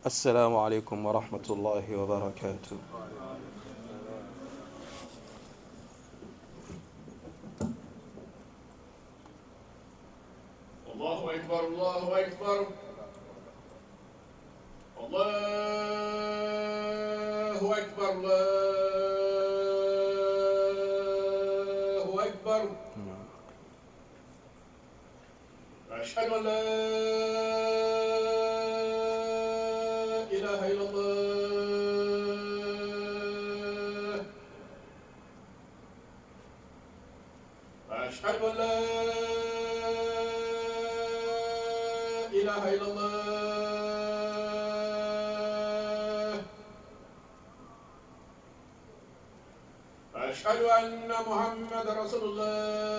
السلام عليكم ورحمة الله وبركاته. الله أكبر الله أكبر الله أكبر الله أكبر أشهد أن لا إله إلا الله أشهد أن لا إله إلا الله أشهد أن محمد رسول الله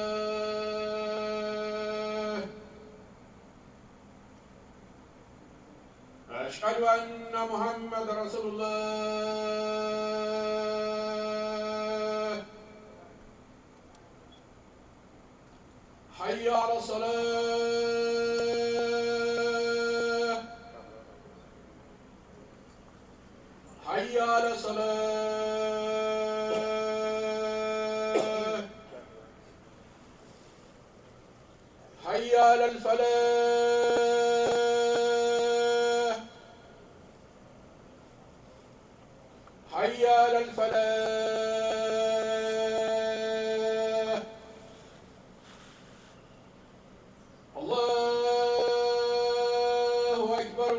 أشهد أن محمد رسول الله حي على الصلاة حي على الصلاة حي على الفلاح حي على الفلاح الله أكبر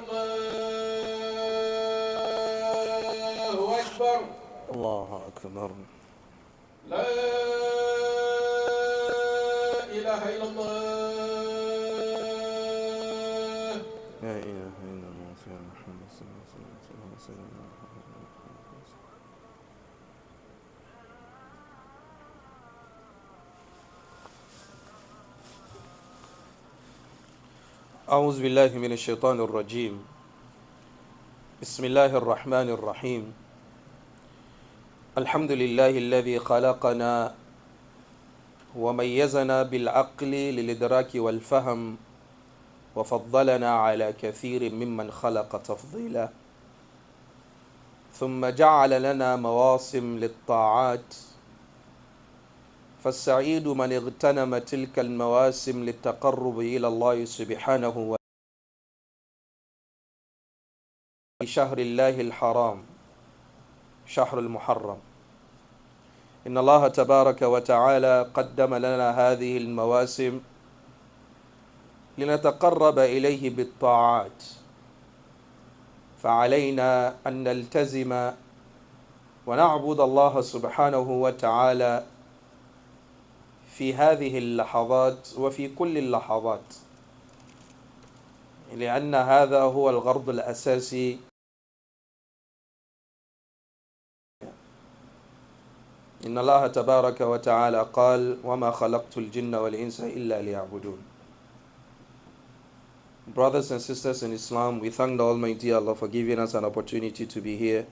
الله أكبر الله أكبر. لا إله إلا الله لا إله إلا الله سيدنا محمد صلى الله عليه وسلم. أعوذ بالله من الشيطان الرجيم. بسم الله الرحمن الرحيم. الحمد لله الذي خلقنا وميزنا بالعقل للإدراك والفهم وفضلنا على كثير ممن خلق تفضيلا، ثم جعل لنا مواسم للطاعات، فالسعيد من اغتنم تلك المواسم للتقرب إلى الله سبحانه وتعالى شهر الله الحرام شهر المحرم. إن الله تبارك وتعالى قدم لنا هذه المواسم لنتقرب إليه بالطاعات، فعلينا أن نلتزم ونعبد الله سبحانه وتعالى في هذه اللحظات وفي كل اللحظات، لأن هذا هو الغرض الأساسي. إن الله تبارك وتعالى قال: وما خلقت الجن والإنس إلا ليعبدون. Brothers and sisters in Islam, we thank the Almighty Allah for giving us an opportunity to be here.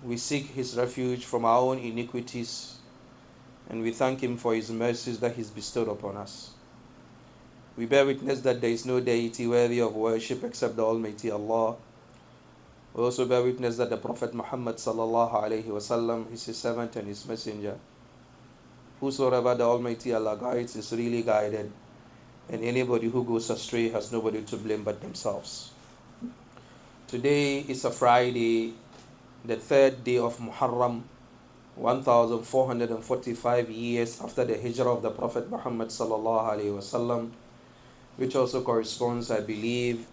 We seek His refuge from our own iniquities, and we thank Him for His mercies that He's bestowed upon us. We bear witness that there is no deity worthy of worship except the Almighty Allah. We also bear witness that the Prophet Muhammad sallallahu alaihi wasallam is His servant and His messenger. Whosoever the Almighty Allah guides is really guided, and anybody who goes astray has nobody to blame but themselves. Today is a Friday, the third day of Muharram, 1445 years after the hijrah of the Prophet Muhammad sallallahu alaihi wasallam, which also corresponds, I believe,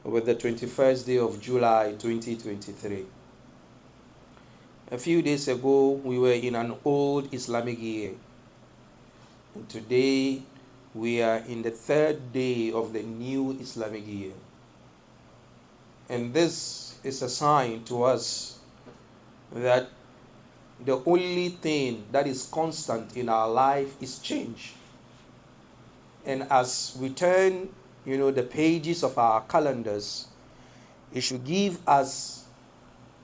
with the 21st day of July 2023. A few days ago, we were in an old Islamic year, and today we are in the third day of the new Islamic year. And this is a sign to us that the only thing that is constant in our life is change. And as we turn, the pages of our calendars, it should give us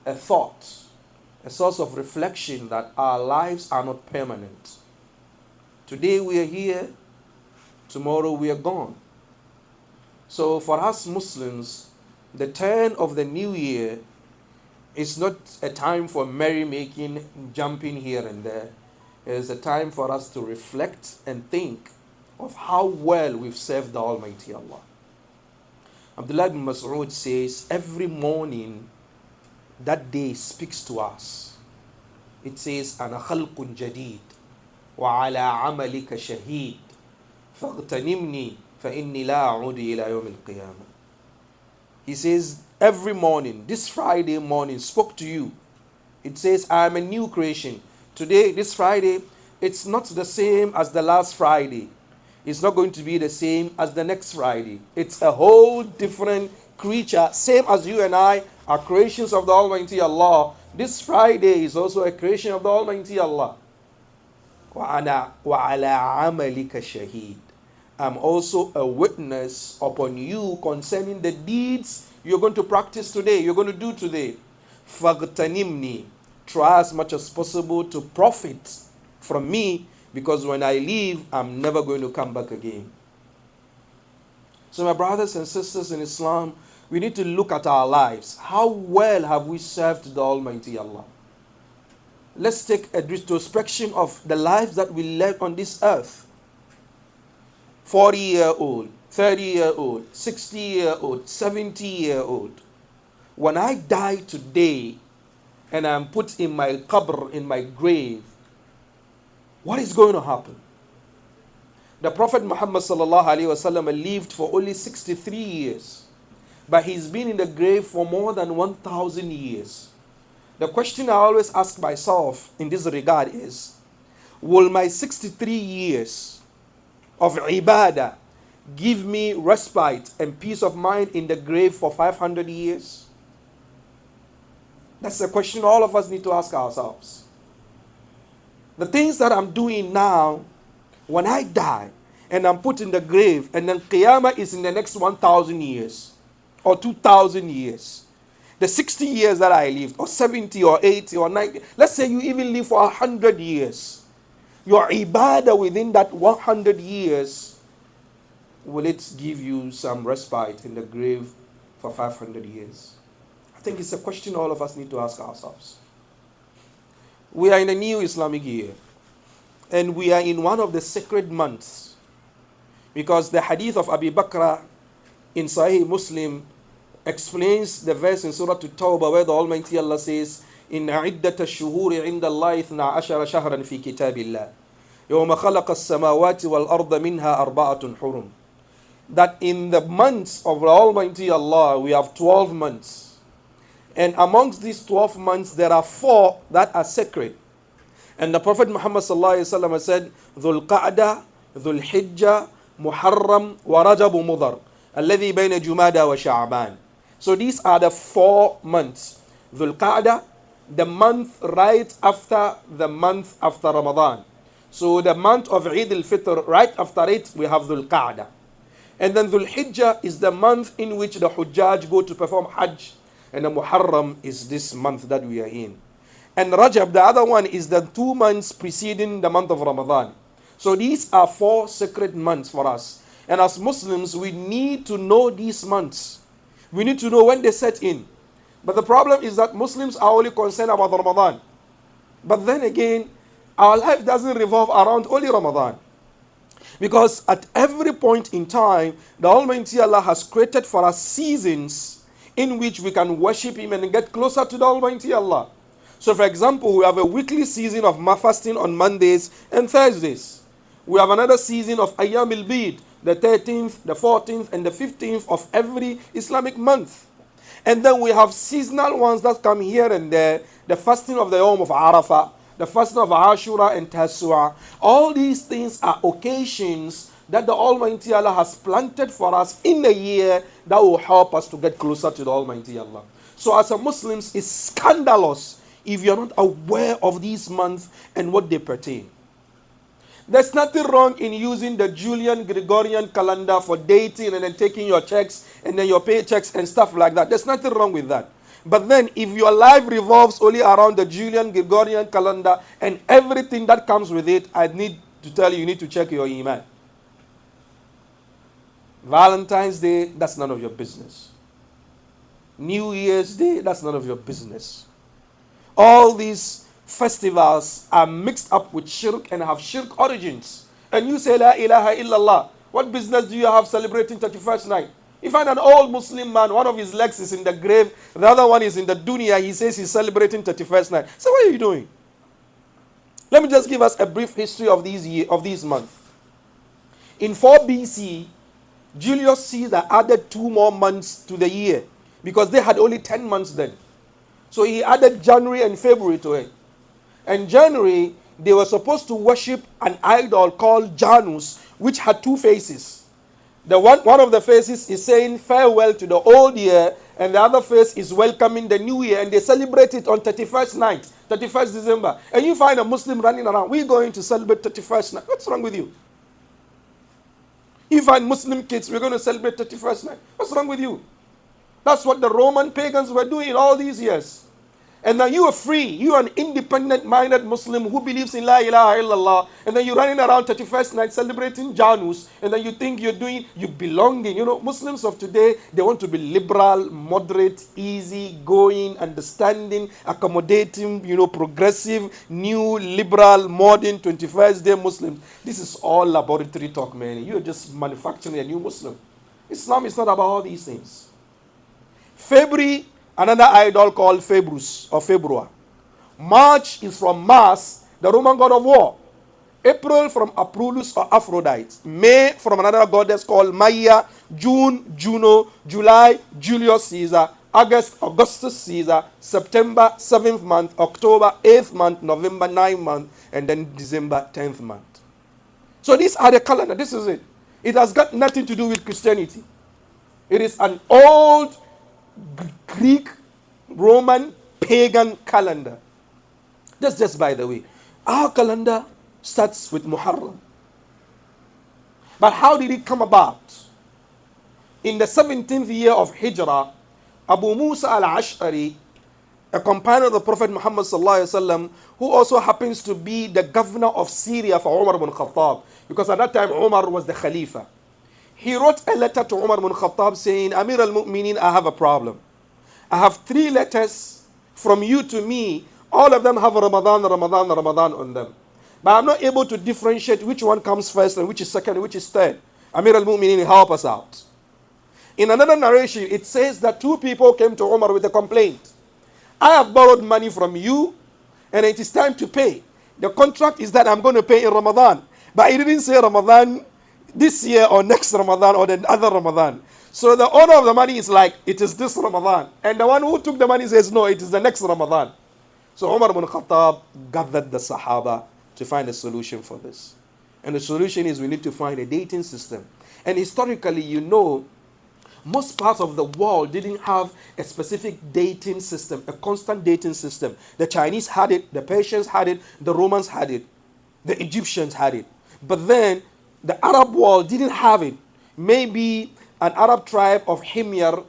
a thought, a source of reflection that our lives are not permanent. Today we are here, tomorrow we are gone. So for us Muslims, the turn of the new year is not a time for merrymaking, jumping here and there. It is a time for us to reflect and think of how well we've served the Almighty Allah. Abdullah ibn Mas'ud says, every morning that day speaks to us. It says, أنا خلق جديد وعلى عملك شهيد فاغتنمني فإني لا أعود إلى يوم القيامة. He says, every morning, this Friday morning spoke to you. It says, I am a new creation. Today, this Friday, it's not the same as the last Friday. It's not going to be the same as the next Friday. It's a whole different creature, same as you and I are creations of the Almighty Allah. This Friday is also a creation of the Almighty Allah. وَعَلَى عَمَلِكَ شَهِيدٌ. I'm also a witness upon you concerning the deeds you're going to practice today, you're going to do today. فَاغْتَنِمْنِي. Try as much as possible to profit from me, because when I leave, I'm never going to come back again. So my brothers and sisters in Islam, we need to look at our lives. How well have we served the Almighty Allah? Let's take a retrospection of the lives that we led on this earth. 40-year-old, 30-year-old, 60-year-old, 70-year-old. When I die today and I'm put in my qabr, in my grave, what is going to happen? The Prophet Muhammad sallallahu alaihi wasallam lived for only 63 years, but he's been in the grave for more than 1,000 years. The question I always ask myself in this regard is, will my 63 years of ibadah give me respite and peace of mind in the grave for 500 years? That's a question all of us need to ask ourselves. The things that I'm doing now, when I die and I'm put in the grave, and then Qiyamah is in the next 1,000 years or 2,000 years. The 60 years that I lived, or 70 or 80 or 90, let's say you even live for 100 years. Your ibadah within that 100 years, will it give you some respite in the grave for 500 years? I think it's a question all of us need to ask ourselves. We are in a new Islamic year, and we are in one of the sacred months, because the hadith of Abu Bakr in Sahih Muslim explains the verse in Surah At-Tawbah where the Almighty Allah says, إِنَّ عِدَّةَ الشُّهُورِ عِنْدَ اللَّهِ 12 شَهْرًا فِي كِتَابِ اللَّهِ يَوْمَ خَلَقَ السَّمَاوَاتِ وَالْأَرْضَ مِنْهَا أَرْبَعَةٌ حُرُمٌ. That in the months of the Almighty Allah, we have 12 months. And amongst these 12 months, there are 4 that are sacred. And the Prophet Muhammad sallallahu alaihi wasallam said, Dhul Qa'dah, Dhul Hijjah, Muharram, wa Rajab Mudhar, alladhi bayna Jumada wa Sha'ban. So these are the 4 months. Dhul Qa'dah, the month right after the month after Ramadan. So the month of Eid al-Fitr, right after it, we have Dhul Qa'dah. And then Dhul Hijjah is the month in which the Hujjaj go to perform Hajj. And the Muharram is this month that we are in. And Rajab, the other one, is the 2 months preceding the month of Ramadan. So these are 4 sacred months for us. And as Muslims, we need to know these months. We need to know when they set in. But the problem is that Muslims are only concerned about Ramadan. But then again, our life doesn't revolve around only Ramadan. Because at every point in time, the Almighty Allah has created for us seasons in which we can worship Him and get closer to the Almighty Allah. So for example, we have a weekly season of fasting on Mondays and Thursdays. We have another season of Ayyam al-Bid, the 13th, the 14th, and the 15th of every Islamic month. And then we have seasonal ones that come here and there, the fasting of the Yawm of Arafah, the fasting of ASHURA and Tasu'a. All these things are occasions that the Almighty Allah has planted for us in the year that will help us to get closer to the Almighty Allah. So as a Muslims, it's scandalous if you're not aware of these months and what they pertain. There's nothing wrong in using the Julian Gregorian calendar for dating and then taking your checks and then your paychecks and stuff like that. There's nothing wrong with that. But then if your life revolves only around the Julian Gregorian calendar and everything that comes with it, I need to tell you, you need to check your iman. Valentine's Day, that's none of your business. New Year's Day, that's none of your business. All these festivals are mixed up with shirk and have shirk origins. And you say, La ilaha illallah. What business do you have celebrating 31st night? You find an old Muslim man, one of his legs is in the grave, the other one is in the dunya. He says he's celebrating 31st night. So what are you doing? Let me just give us a brief history of these months. In 4 BC, Julius Caesar added 2 more months to the year because they had only 10 months then. So he added January and February to it. And January, they were supposed to worship an idol called Janus, which had 2 faces. One of the faces is saying farewell to the old year, and the other face is welcoming the new year, and they celebrate it on 31st night, 31st December. And you find a Muslim running around, we're going to celebrate 31st night. What's wrong with you? You find Muslim kids, we're going to celebrate 31st night. What's wrong with you? That's what the Roman pagans were doing all these years. And now you are free. You are an independent-minded Muslim who believes in La ilaha illallah. And then you're running around 31st night celebrating Janus. And then you think you belong in. Muslims of today, they want to be liberal, moderate, easy, going, understanding, accommodating, progressive, new, liberal, modern, 21st day Muslims. This is all laboratory talk, man. You're just manufacturing a new Muslim. Islam is not about all these things. February, another idol called Februs or Februa. March is from Mars, the Roman god of war. April from Aprulus or Aphrodite. May from another goddess called Maya. June, Juno. July, Julius Caesar. August, Augustus Caesar. September, 7th month. October, 8th month. November, 9th month. And then December, 10th month. So these are the calendar. This is it. It has got nothing to do with Christianity. It is an old Greek, Roman, pagan calendar. That's just by the way. Our calendar starts with Muharram. But how did it come about? In the 17th year of Hijrah, Abu Musa al-Ash'ari, a companion of the Prophet Muhammad sallallahu alaihi wasallam, who also happens to be the governor of Syria for Umar ibn Khattab, because at that time Umar was the Khalifa. He wrote a letter to Umar ibn Khattab saying, Amir al-Mu'mineen, I have a problem. I have 3 letters from you to me. All of them have Ramadan on them. But I'm not able to differentiate which one comes first and which is second and which is third. Amir al-Mu'mineen, help us out. In another narration, it says that 2 people came to Umar with a complaint. I have borrowed money from you and it is time to pay. The contract is that I'm going to pay in Ramadan. But it didn't say Ramadan this year or next Ramadan or the other Ramadan. So the owner of the money is like, it is this Ramadan. And the one who took the money says, no, it is the next Ramadan. So Umar ibn Khattab gathered the Sahaba to find a solution for this. And the solution is we need to find a dating system. And historically, most parts of the world didn't have a specific dating system, a constant dating system. The Chinese had it, the Persians had it, the Romans had it, the Egyptians had it. But then the Arab world didn't have it. Maybe an Arab tribe of Himyar,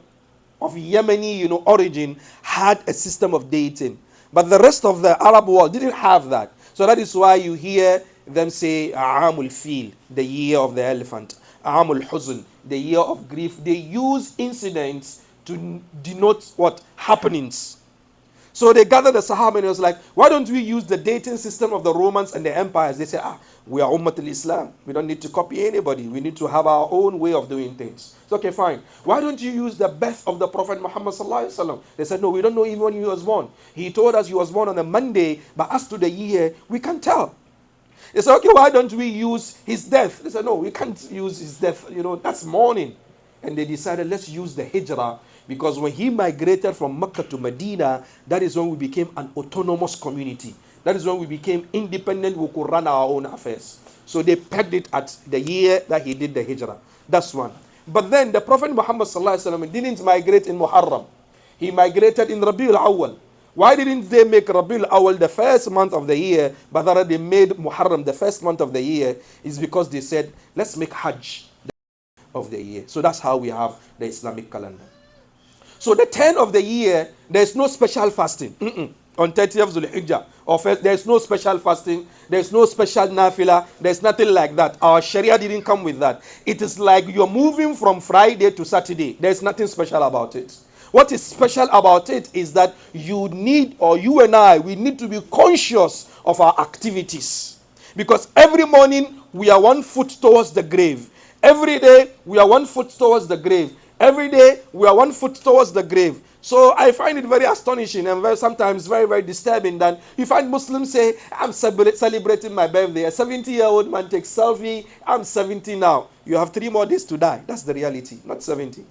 of Yemeni, origin, had a system of dating. But the rest of the Arab world didn't have that. So that is why you hear them say, Aamul Fil, the year of the elephant. Aamul Huzn, the year of grief. They use incidents to denote what? Happenings. So they gathered the Sahaba and it was like, why don't we use the dating system of the Romans and the empires? They say, we are Ummat al-Islam. We don't need to copy anybody. We need to have our own way of doing things. It's okay, fine. Why don't you use the birth of the Prophet Muhammad sallallahu alaihi wasallam? They said, no, we don't know even when he was born. He told us he was born on a Monday, but as to the year, we can't tell. They said, okay, why don't we use his death? They said, no, we can't use his death. That's mourning. And they decided, let's use the Hijrah, because when he migrated from Mecca to Medina, that is when we became an autonomous community. That is when we became independent. We could run our own affairs. So they pegged it at the year that he did the Hijrah. That's one. But then the Prophet Muhammad sallallahu alaihi wasallam didn't migrate in Muharram. He migrated in Rabiul Awwal. Why didn't they make Rabiul Awwal the first month of the year, but rather they made Muharram the first month of the year? Is because they said, let's make Hajj of the year. So that's how we have the Islamic calendar. So the 10th of the year, there's no special fasting. on 30th Dhul Hijjah. There's no special fasting, there's no special nafila, there's nothing like that. Our Sharia didn't come with that. It is like you're moving from Friday to Saturday. There's nothing special about it. What is special about it is that you need, or you and I, we need to be conscious of our activities. Because every morning we are 1 foot towards the grave. Every day we are 1 foot towards the grave. Every day we are 1 foot towards the grave. So I find it very astonishing and sometimes very, very disturbing that you find Muslims say, I'm celebrating my birthday. A 70-year-old man takes selfie. I'm 70 now. You have 3 more days to die. That's the reality, not 70.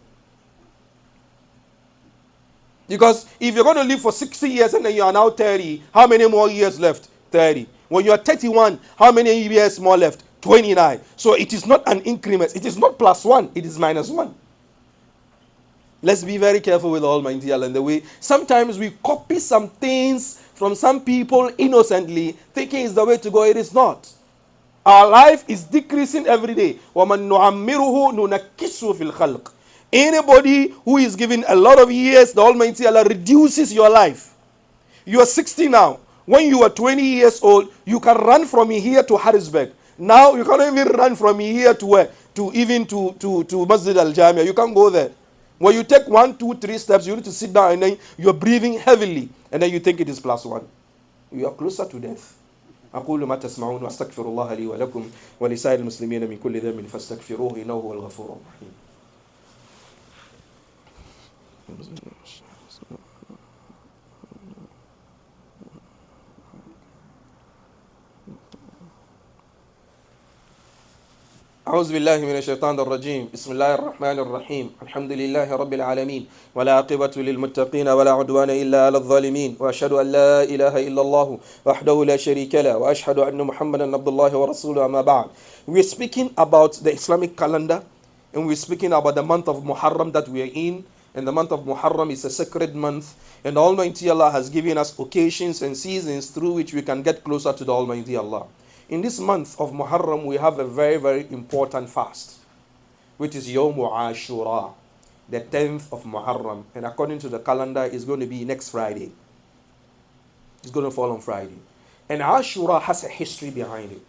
Because if you're going to live for 60 years and then you are now 30, how many more years left? 30. When you are 31, how many years more left? 29. So it is not an increment. It is not +1. It is -1. Let's be very careful with Almighty Allah and the way sometimes we copy some things from some people innocently, thinking it's the way to go. It is not. Our life is decreasing every day. وَمَن نُعَمِّرُهُ نُنَكِّسُهُ فِي الْخَلْقِ. Anybody who is given a lot of years, the Almighty Allah reduces your life. You are 60 now. When you are 20 years old, you can run from here to Harrisburg. Now you can't even run from here to where? To Masjid al-Jamia. You can't go there. When you take 1, 2, 3 steps, you need to sit down and then you're breathing heavily. And then you think it is +1. You are closer to death. أقول ما تسمعون وأستغفر الله لي ولكم ولسائر المسلمين من كل ذنب فاستغفروه إنه هو الغفور الرحيم. أعوذ بالله من الشيطان الرجيم بسم الله الرحمن الرحيم الحمد لله رب العالمين ولا عاقبة للمتقين ولا عدوان إلا على الظالمين وأشهد أن لا إله إلا الله وحده لا شريك له وأشهد أن محمدا عبد الله ورسوله أما بعد. We're speaking about the Islamic calendar and we're speaking about the month of Muharram that we are in. And the month of Muharram is a sacred month, and Almighty Allah has given us occasions and seasons through which we can get closer to the Almighty Allah. In this month of Muharram, we have a very, very important fast, which is Yawm ASHURA, the 10th of Muharram. And according to the calendar, it's going to be next Friday. It's going to fall on Friday. And ASHURA has a history behind it.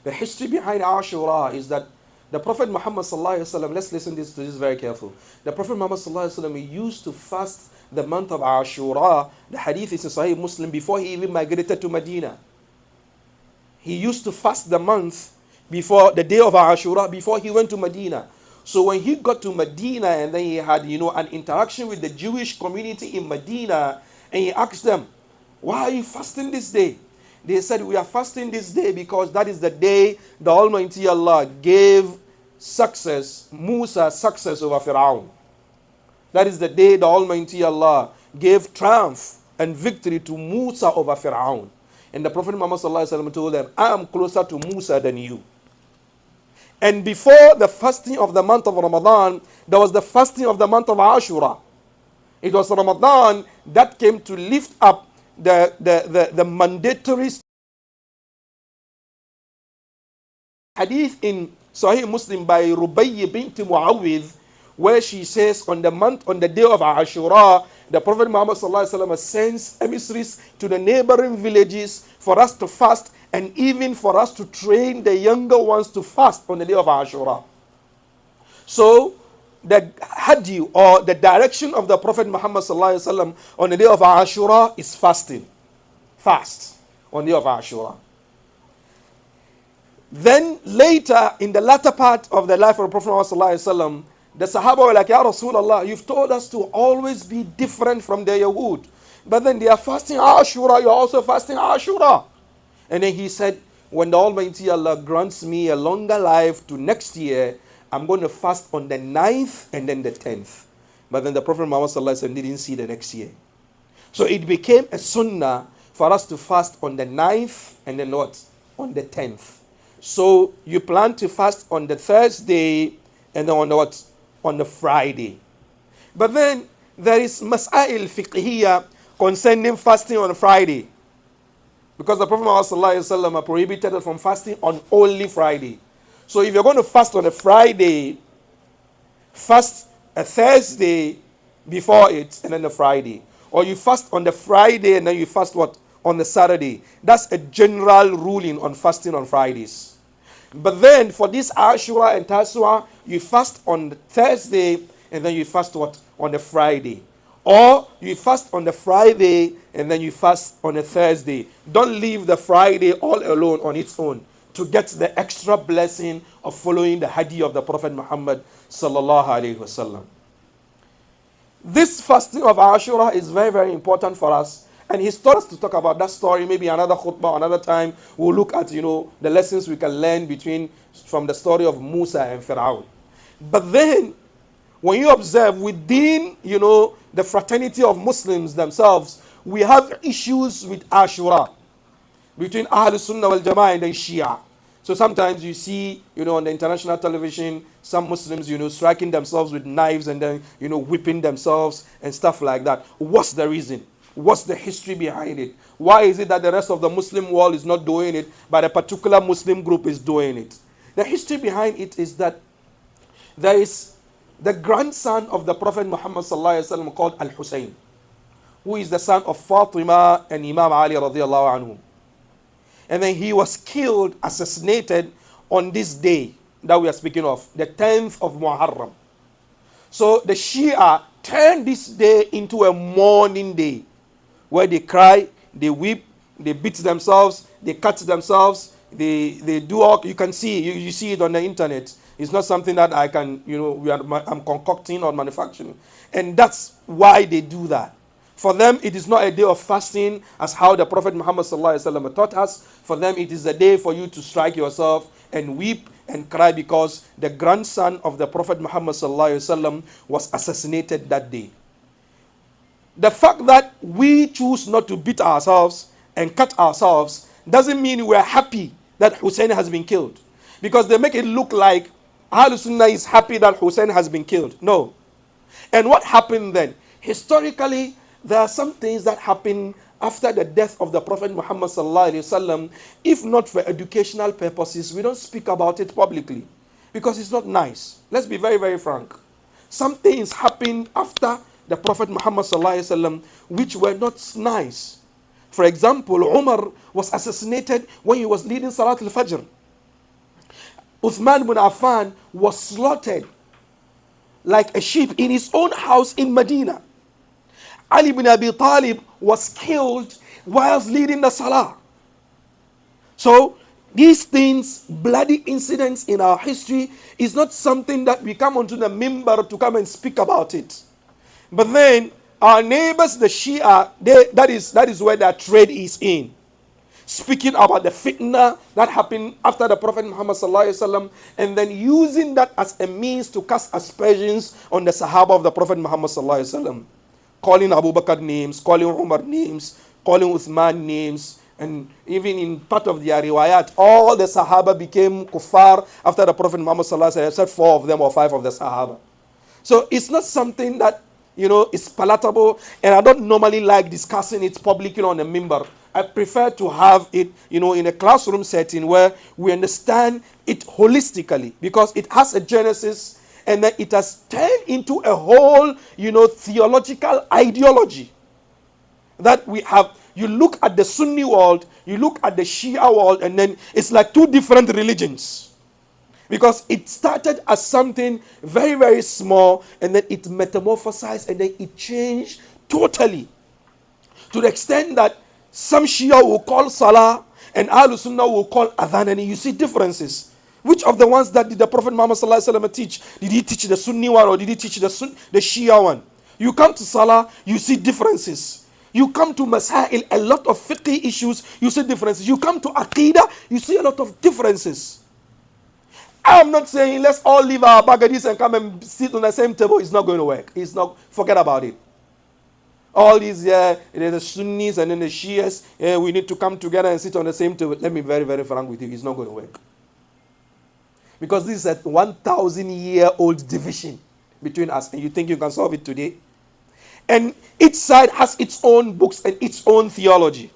The history behind ASHURA is that the Prophet Muhammad sallallahu alaihi wasallam, let's listen to this very careful. The Prophet Muhammad sallallahu alaihi wasallam used to fast the month of ASHURA. The hadith is in Sahih Muslim before he even migrated to Medina. He used to fast the month before the day of ASHURA before he went to Medina. So when he got to Medina and then he had, an interaction with the Jewish community in Medina, and he asked them, why are you fasting this day? They said, we are fasting this day because that is the day the Almighty Allah gave Musa success over Fir'aun. That is the day the Almighty Allah gave triumph and victory to Musa over Fir'aun. And the Prophet Muhammad told them, I am closer to Musa than you. And before the fasting of the month of Ramadan, there was the fasting of the month of Ashura. It was Ramadan that came to lift up the mandatory hadith in Sahih Muslim by Rubayy bint Muawwidh, where she says on the day of Ashura, the Prophet Muhammad sends emissaries to the neighboring villages for us to fast and even for us to train the younger ones to fast on the day of Ashura. So the hadi or the direction of the Prophet Muhammad on the day of Ashura is fasting. Fast on the day of Ashura. Then later, in the latter part of the life of the Prophet Muhammad, the Sahaba were like, Ya Rasulullah, you've told us to always be different from the Yahud. But then they are fasting Ashura, you're also fasting Ashura. And then he said, when the Almighty Allah grants me a longer life to next year, I'm going to fast on the 9th and then the 10th. But then the Prophet Muhammad didn't see the next year. So it became a sunnah for us to fast on the 9th and then what? On the 10th. So you plan to fast on the Thursday and then on the what? On the Friday. But then there is mas'ail fiqhiyya concerning fasting on Friday. Because the Prophet Muhammad prohibited us from fasting on only Friday. So if you're going to fast on a Friday, fast a Thursday before it and then a Friday. or you fast on the Friday and then you fast what? On the Saturday. That's a general ruling on fasting on Fridays. But then for this Ashura and Tasua, you fast on the Thursday and then you fast what? On the Friday. Or you fast on the Friday and then you fast on a Thursday. Don't leave the Friday all alone on its own to get the extra blessing of following the hadith of the Prophet Muhammad sallallahu alaihi wasallam. This fasting of Ashura is very, very important for us. And he taught us to talk about that story, maybe another khutbah, another time. We'll look at, the lessons we can learn from the story of Musa and Pharaoh. But then, when you observe within, the fraternity of Muslims themselves, we have issues with Ashura between Ahl Sunnah wal Jama'ah and then Shia. So sometimes you see, on the international television, some Muslims, striking themselves with knives and then, whipping themselves and stuff like that. What's the reason? What's the history behind it? Why is it that the rest of the Muslim world is not doing it, but a particular Muslim group is doing it? The history behind it is that there is the grandson of the Prophet Muhammad sallallahu alaihi wasallam called Al-Hussein, who is the son of Fatima and Imam Ali radiallahu anhu. And then he was killed, assassinated on this day that we are speaking of, the 10th of Muharram. So the Shia turned this day into a mourning day, where they cry, they weep, they beat themselves, they cut themselves, they do all. You can see, you see it on the internet. It's not something that I can, I'm concocting or manufacturing. And that's why they do that. For them, it is not a day of fasting as how the Prophet Muhammad sallallahu alaihi wasallam taught us. For them, it is a day for you to strike yourself and weep and cry because the grandson of the Prophet Muhammad sallallahu alaihi wasallam was assassinated that day. The fact that we choose not to beat ourselves and cut ourselves doesn't mean we're happy that Hussein has been killed. Because they make it look like Ahlul Sunnah is happy that Hussein has been killed. No. And what happened then? Historically, there are some things that happen after the death of the Prophet Muhammad sallallahu alaihi wasallam. If not for educational purposes, we don't speak about it publicly because it's not nice. Let's be very, very frank. Some things happened after the Prophet Muhammad sallallahu alaihi wasallam which were not nice. For example, Umar was assassinated when he was leading Salat al-Fajr. Uthman ibn Affan was slaughtered like a sheep in his own house in Medina. Ali ibn Abi Talib was killed whilst leading the Salah. So these things, bloody incidents in our history, is not something that we come onto the minbar to come and speak about it. But then our neighbors, the Shia, that is where their trade is in. Speaking about the fitna that happened after the Prophet Muhammad sallallahu alaihi wasallam, and then using that as a means to cast aspersions on the Sahaba of the Prophet Muhammad sallallahu alaihi wasallam. Calling Abu Bakr names, calling Umar names, calling Uthman names, and even in part of their riwayat, all the Sahaba became kuffar after the Prophet Muhammad sallallahu alaihi wasallam, except 4 of them or 5 of the Sahaba. So it's not something that is palatable, and I don't normally like discussing it publicly on a minbar. I prefer to have it, in a classroom setting where we understand it holistically, because it has a genesis and then it has turned into a whole, theological ideology that we have. You look at the Sunni world, you look at the Shia world, and then it's like 2 different religions. Because it started as something very, very small, and then it metamorphosized, and then it changed totally. To the extent that some Shia will call Salah, and Ahlul Sunnah will call Adhan, and you see differences. Which of the ones that did the Prophet Muhammad sallallahu alaihi wasallam teach? Did he teach the Sunni one or did he teach the Shia one? You come to Salah, you see differences. You come to Masail, a lot of fiqh issues, you see differences. You come to Aqidah, you see a lot of differences. I'm not saying let's all leave our bagadis and come and sit on the same table. It's not going to work. It's not. Forget about it. All these, there's the Sunnis and then the Shias. We need to come together and sit on the same table. Let me be very, very frank with you. It's not going to work. Because this is a 1,000-year-old division between us, and you think you can solve it today? And each side has its own books and its own theology.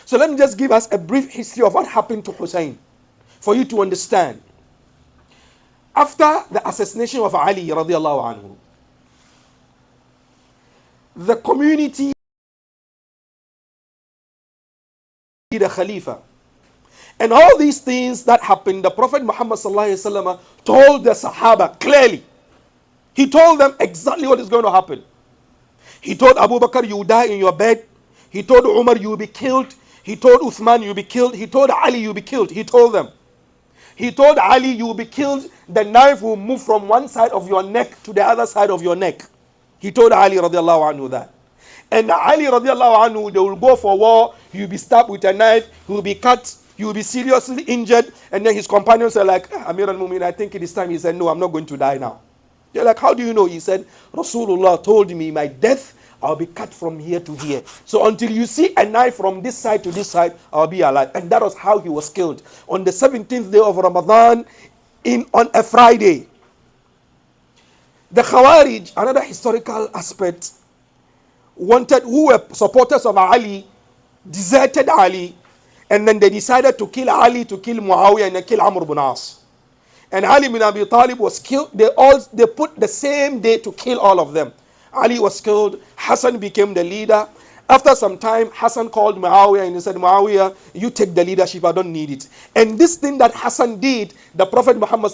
So let me just give us a brief history of what happened to Hussein, for you to understand. After the assassination of Ali radiallahu anhu, the community, the Khalifa. And all these things that happened, the Prophet Muhammad told the Sahaba clearly. He told them exactly what is going to happen. He told Abu Bakr, you will die in your bed. He told Umar, you will be killed. He told Uthman, you will be killed. He told Ali, you will be killed. He told them. He told Ali, you will be killed. The knife will move from one side of your neck to the other side of your neck. He told Ali radiallahu anhu that. And Ali radiallahu anhu, they will go for war. He will be stabbed with a knife. He will be cut. He will be seriously injured. And then his companions are like, Amir al-Mumin, I think it is time. He said, no, I'm not going to die now. They're like, how do you know? He said, Rasulullah told me my death, I'll be cut from here to here. So until you see a knife from this side to this side, I'll be alive. And that was how he was killed. On the 17th day of Ramadan, on a Friday. The Khawarij, another historical aspect, who were supporters of Ali, deserted Ali, and then they decided to kill Ali, to kill Muawiyah, and then kill Amr ibn As. And Ali bin Abi Talib was killed. They put the same day to kill all of them. Ali was killed. Hassan became the leader. After some time, Hassan called Muawiyah and he said, Muawiyah, you take the leadership. I don't need it. And this thing that Hassan did, the Prophet Muhammad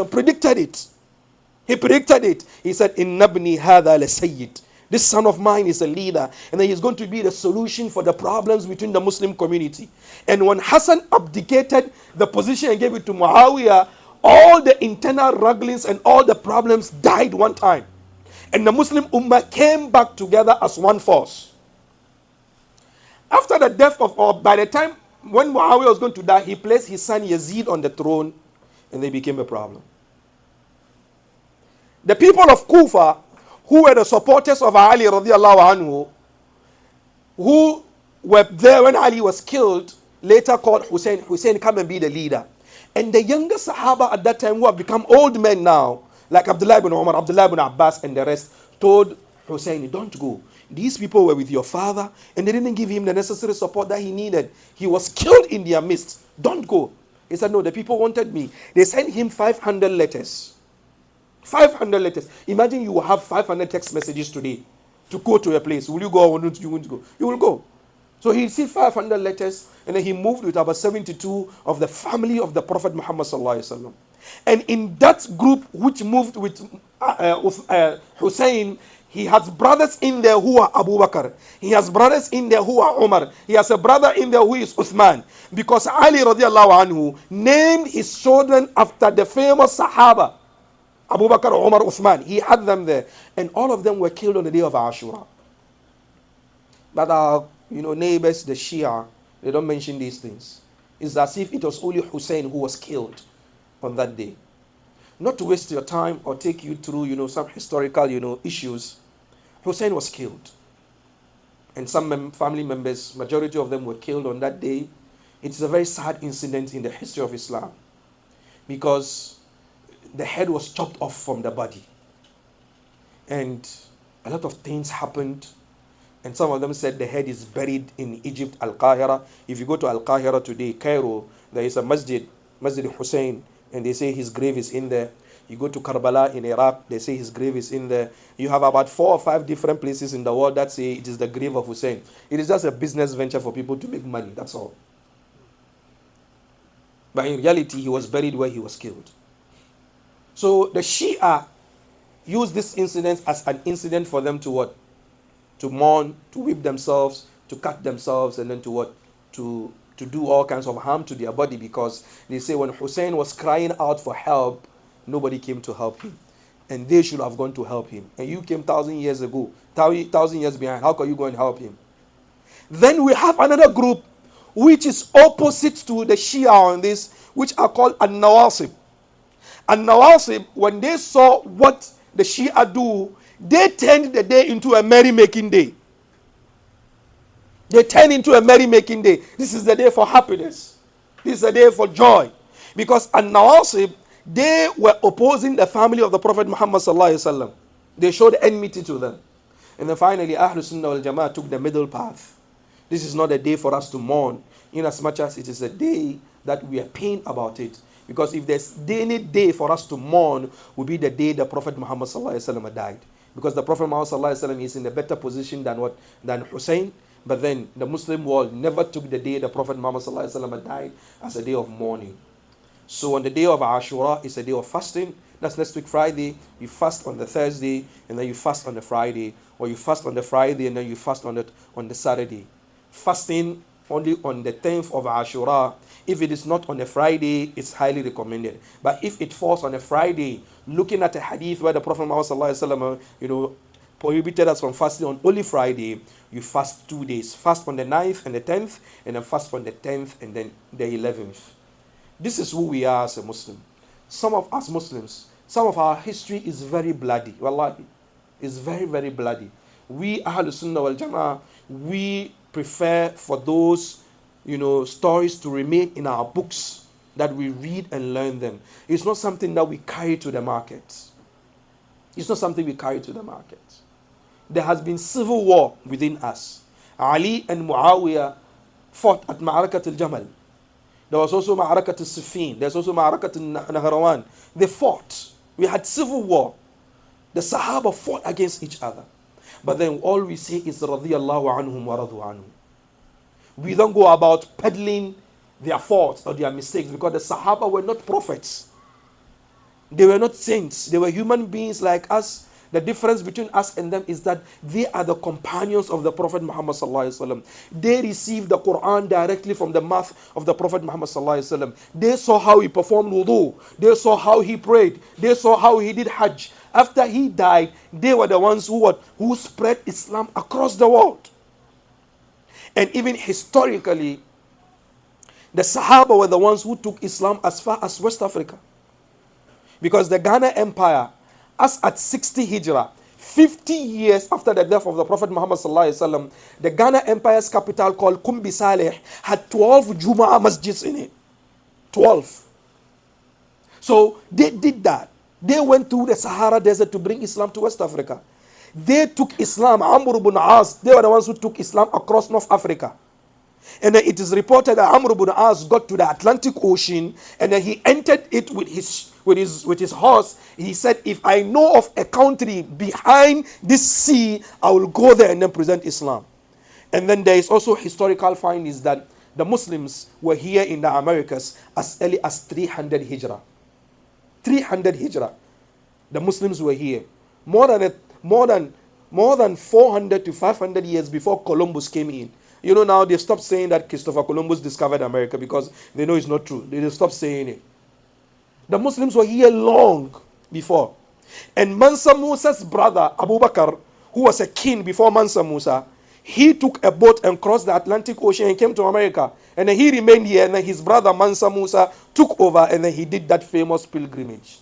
predicted it. He predicted it. He said, Inna ibni hadha la sayyid. This son of mine is a leader, and then he's going to be the solution for the problems between the Muslim community. And when Hassan abdicated the position and gave it to Muawiyah, all the internal wrangling and all the problems died one time. And the Muslim Ummah came back together as one force. After the death or by the time when Muawiyah was going to die, he placed his son Yazid on the throne, and they became a problem. The people of Kufa, who were the supporters of Ali radiallahu anhu, who were there when Ali was killed, later called Hussein, come and be the leader. And the younger Sahaba at that time, who have become old men now, like Abdullah ibn Umar, Abdullah ibn Abbas, and the rest, told Hussein, don't go. These people were with your father, and they didn't give him the necessary support that he needed. He was killed in their midst. Don't go. He said, no, the people wanted me. They sent him 500 letters. 500 letters. Imagine you will have 500 text messages today to go to a place. Will you go or not? You want to go? You will go. So he received 500 letters, and then he moved with about 72 of the family of the Prophet Muhammad sallallahu alaihi wasallam. And in that group which moved with Hussein, he has brothers in there who are Abu Bakr. He has brothers in there who are Umar. He has a brother in there who is Uthman. Because Ali radiallahu anhu named his children after the famous Sahaba, Abu Bakr, Umar, Uthman. He had them there. And all of them were killed on the day of ASHURA. But our neighbors, the Shia, they don't mention these things. It's as if it was only Hussein who was killed on that day. Not to waste your time or take you through, some historical, issues. Hussein was killed. And some family members, majority of them were killed on that day. It's a very sad incident in the history of Islam. Because the head was chopped off from the body. And a lot of things happened. And some of them said the head is buried in Egypt, Al-Qahira. If you go to Al-Qahira today, Cairo, there is a Masjid Hussein, and they say his grave is in there. You go to Karbala in Iraq, they say his grave is in there. You have about 4 or 5 different places in the world that say it is the grave of Hussein. It is just a business venture for people to make money, that's all. But in reality, he was buried where he was killed. So the Shia used this incident as an incident for them to what? To mourn, to whip themselves, to cut themselves, and then to what? To do all kinds of harm to their body, because they say when Hussein was crying out for help, nobody came to help him. And they should have gone to help him. And you came 1,000 years ago, 1,000 years behind. How can you go and help him? Then we have another group which is opposite to the Shia on this, which are called An-Nawasib. An-Nawasib, when they saw what the Shia do, they turned the day into a merrymaking day. They turn into a merrymaking day. This is the day for happiness. This is the day for joy. Because An-Nawasib, they were opposing the family of the Prophet Muhammad sallallahu alaihi wasallam. They showed enmity to them. And then finally, Ahlul Sunnah wal Jama'ah took the middle path. This is not a day for us to mourn, in as much as it is a day that we are pained about it. Because if there's any day for us to mourn, will be the day the Prophet Muhammad sallallahu alaihi wasallam died. because the Prophet Muhammad sallallahu alaihi wasallam is in a better position than what than Hussein. But then the Muslim world never took the day the Prophet Muhammad sallallahu alaihi wasallam died as a day of mourning. So on the day of Ashura is a day of fasting. That's next week Friday. You fast on the Thursday and then you fast on the Friday, or you fast on the Friday and then you fast on the Saturday. Fasting only on the 10th of Ashura. If it is not on a Friday, it's highly recommended. But if it falls on a Friday, looking at a hadith where the Prophet Muhammad sallallahu alaihi wasallam, prohibited us from fasting on only Friday, you fast 2 days. Fast on the 9th and the 10th, and then fast on the 10th and then the 11th. This is who we are as a Muslim. Some of us Muslims, some of our history is very bloody. Wallahi, it's very, very bloody. We Ahlul Sunnah wal Jama'ah, we prefer for those stories to remain in our books, that we read and learn them. It's not something that we carry to the market. It's not something we carry to the market. There has been civil war within us. Ali and Muawiyah fought at Ma'arakat al-Jamal. There was also Ma'arakat al-Siffin. There's also Ma'arakat al-Nahrawan. They fought. We had civil war. The Sahaba fought against each other. But then all we say is radiyallahu anhum wa radu anhum. We don't go about peddling their faults or their mistakes, because the Sahaba were not prophets. They were not saints. They were human beings like us. The difference between us and them is that they are the companions of the Prophet Muhammad sallallahu alaihi wasallam. They received the Quran directly from the mouth of the Prophet Muhammad sallallahu alaihi wasallam. They saw how he performed wudu. They saw how he prayed. They saw how he did Hajj. After he died, they were the ones who spread Islam across the world. And even historically, the Sahaba were the ones who took Islam as far as West Africa. Because the Ghana Empire, as at 60 Hijrah, 50 years after the death of the Prophet Muhammad sallallahu alaihi wasallam, the Ghana Empire's capital called Kumbi Saleh had 12 Jumu'ah masjids in it. 12. So they did that. They went through the Sahara Desert to bring Islam to West Africa. They took Islam, Amr ibn As, they were the ones who took Islam across North Africa. And then it is reported that Amr ibn As got to the Atlantic Ocean, and then he entered it with his horse. He said, if I know of a country behind this sea, I will go there and then present Islam. And then there is also historical findings that the Muslims were here in the Americas as early as 300 Hijrah. 300 Hijrah. The Muslims were here. More than 400 to 500 years before Columbus came in. Now they've stopped saying that Christopher Columbus discovered America, because they know it's not true. They stopped saying it. The Muslims were here long before. And Mansa Musa's brother, Abu Bakr, who was a king before Mansa Musa, he took a boat and crossed the Atlantic Ocean and came to America. And then he remained here, and then his brother Mansa Musa took over, and then he did that famous pilgrimage.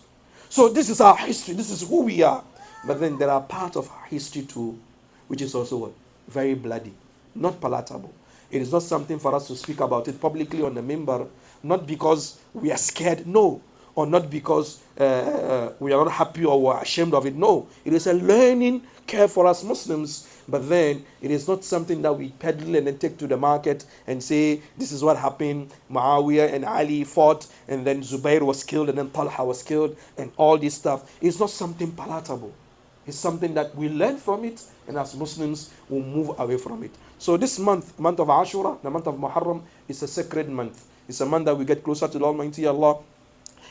So this is our history. This is who we are. But then there are parts of our history too, which is also what? Very bloody. Not palatable. It is not something for us to speak about it publicly on the minbar, not because we are scared, no, or not because we are not happy or we are ashamed of it, no. It is a learning curve for us Muslims, but then it is not something that we peddle and then take to the market and say, this is what happened, Muawiyah and Ali fought, and then Zubair was killed, and then Talha was killed, and all this stuff. It's not something palatable. It's something that we learn from it, and as Muslims will move away from it. So this month of Ashura, the month of Muharram, is a sacred month. It's a month that we get closer to the Almighty Allah.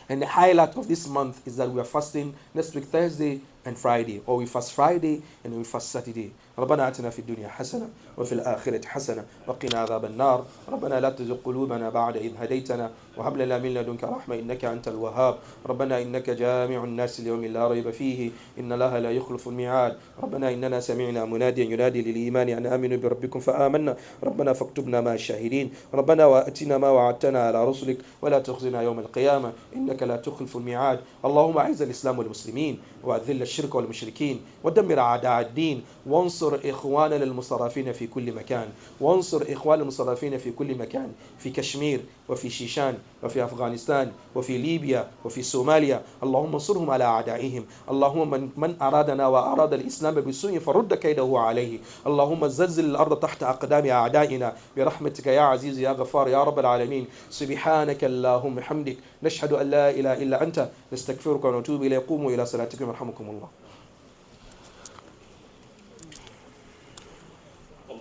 And the highlight of this month is that we are fasting next week Thursday and Friday, or we fast Friday and we fast Saturday. ربنا آتنا في الدنيا حسنة وفي الآخرة حسنة وقنا عذاب النار ربنا لا تزغ قلوبنا بعد إذ هديتنا وهب لنا من لدنك رحمة إنك أنت الوهاب ربنا إنك جامع الناس ليوم لا ريب فيه إن الله لا يخلف الميعاد ربنا إننا سمعنا مناديا ينادي للإيمان أن آمنوا بربكم فآمنا ربنا فاكتبنا مع الشاهدين ربنا وآتنا ما وعدتنا على رسلك ولا تخزنا يوم القيامة إنك لا تخلف الميعاد اللهم أعز الإسلام والمسلمين وأذل الشرك والمشركين ودمر أعداء الدين وانصر إخواننا المستضعفين في كل مكان وانصر إخوان المستضعفين في كل مكان في كشمير وفي شيشان وفي أفغانستان وفي ليبيا وفي صوماليا اللهم انصرهم على أعدائهم اللهم من أرادنا وأراد الإسلام بسوء فرد كيده عليه اللهم زلزل الأرض تحت أقدام أعدائنا برحمتك يا عزيز يا غفار يا رب العالمين سبحانك اللهم وبحمدك نشهد أن لا إله إلا أنت نستغفرك ونتوب إليك قوموا إلى صلاتكم يرحمكم الله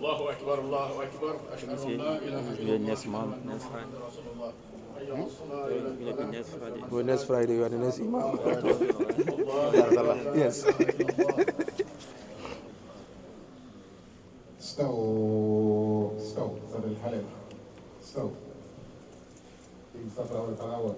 الله أكبر الله أكبر أشهد أن لا إله إلا الله محمد رسول الله حي على الصلاة إلى الفلاح. Well, next Friday you are the next Imam. الله Yes. استووا استووا صار الحلقة استووا في صفرة والتراوح